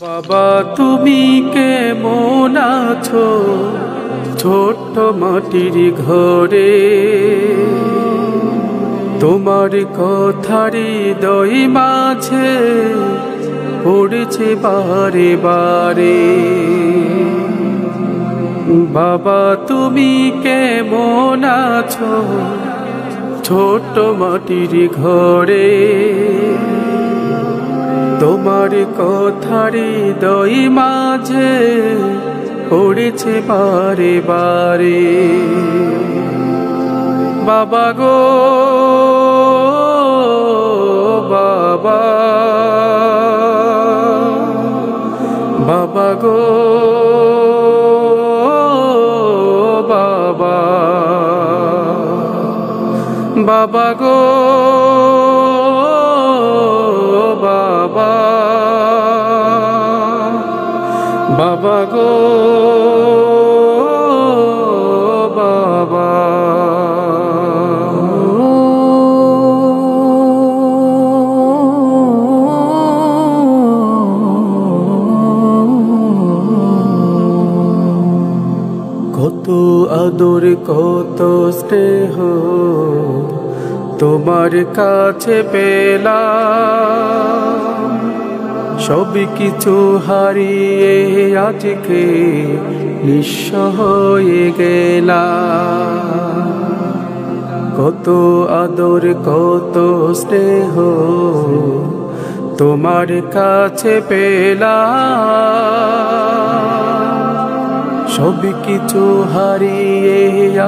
বাবা তুমি কেমন আছো ছোট্ট মাটির ঘরে, তোমার কথারি হৃদয় মাঝে পড়েছে বারে বারে। বাবা তুমি কেমন আছো ছোট্ট মাটির ঘরে, তোমার কথারি হৃদয় মাঝে পড়েছে বারে বারে। বাবা গো বাবা, বাবা গো বাবা, বাবা গো বাবা, বাবা গো বাবা। কত আদর কত স্নেহ তোমার কাছে পেলাম, সব কিছু হারিয়ে আজকে নিঃস্ব হয়ে গেলাম। কত আদর কত স্নেহ তোমার কাছে পেলাম, সব কিছু হারিয়ে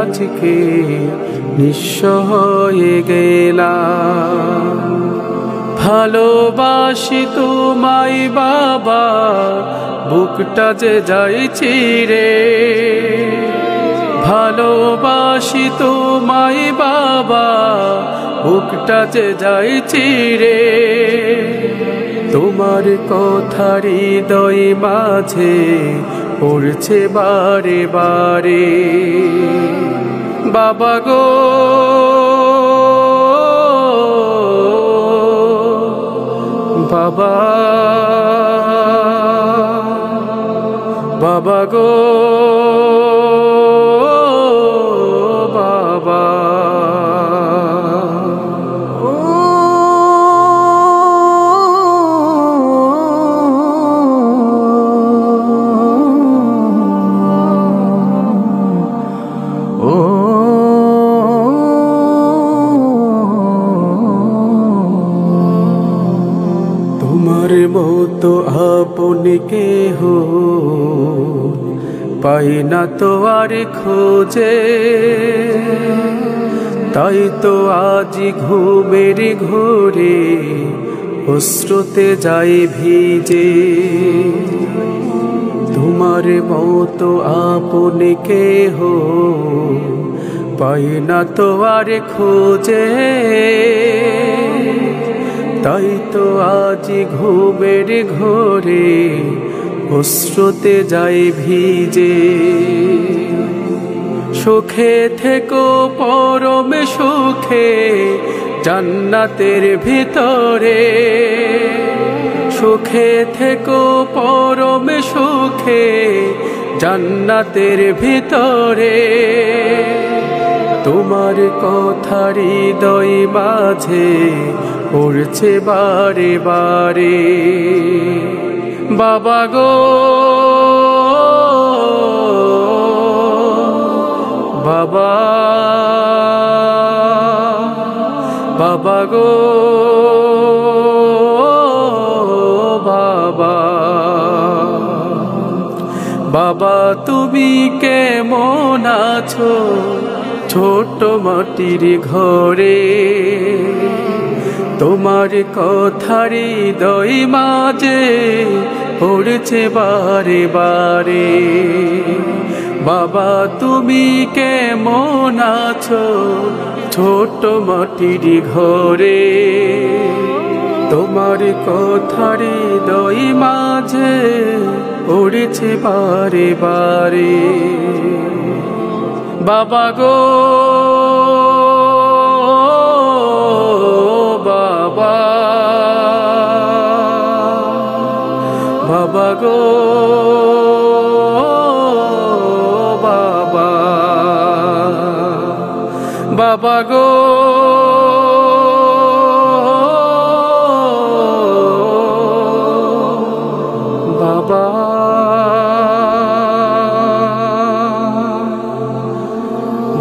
আজকে নিঃস্ব হয়ে গেলাম। ভালোবাসি তোমায় বাবা, বুকটা যে যায় চিরে, ভালোবাসি তোমায় বাবা, বুকটা যে যায় চিরে, তোমার কথারি হৃদয় মাঝে পড়ছে বারে বারে। বাবা গো বাবা, বাবা গো বাবা। তোমার মতো আপন কেহ পাই না তো আর খোঁজে, তাই তো আজ ঘুমের ঘোরে অশ্রুতে যাই ভিজে। তোমার মতো আপন কেহ পাই না তো আর খোঁজে, তাই তো আজ ঘুমের ঘোরে অশ্রুতে যাই ভিজে। সুখে থেকো পরমে সুখে জান্নাতের ভিতরে, সুখে থেকো পরমে সুখে জান্নাতের ভিতরে, তোমার কথারি হৃদয় মাঝে পড়ছে বারে বারে। বাবা গো বাবা, বাবা গো বাবা, বাবা তুমি কেমন আছো ছোট্ট মাটির ঘরে, তোমার কথারি হৃদয় মাঝে পড়ছে বারে বারে। বাবা তুমি কেমন আছো ছোট্ট মাটির ঘরে, তোমার কথারি হৃদয় মাঝে পড়ছে বারে বারে। বাবা গো বাবা, বাবা গো বাবা, বাবা গো বাবা,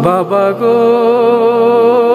বাবা গো।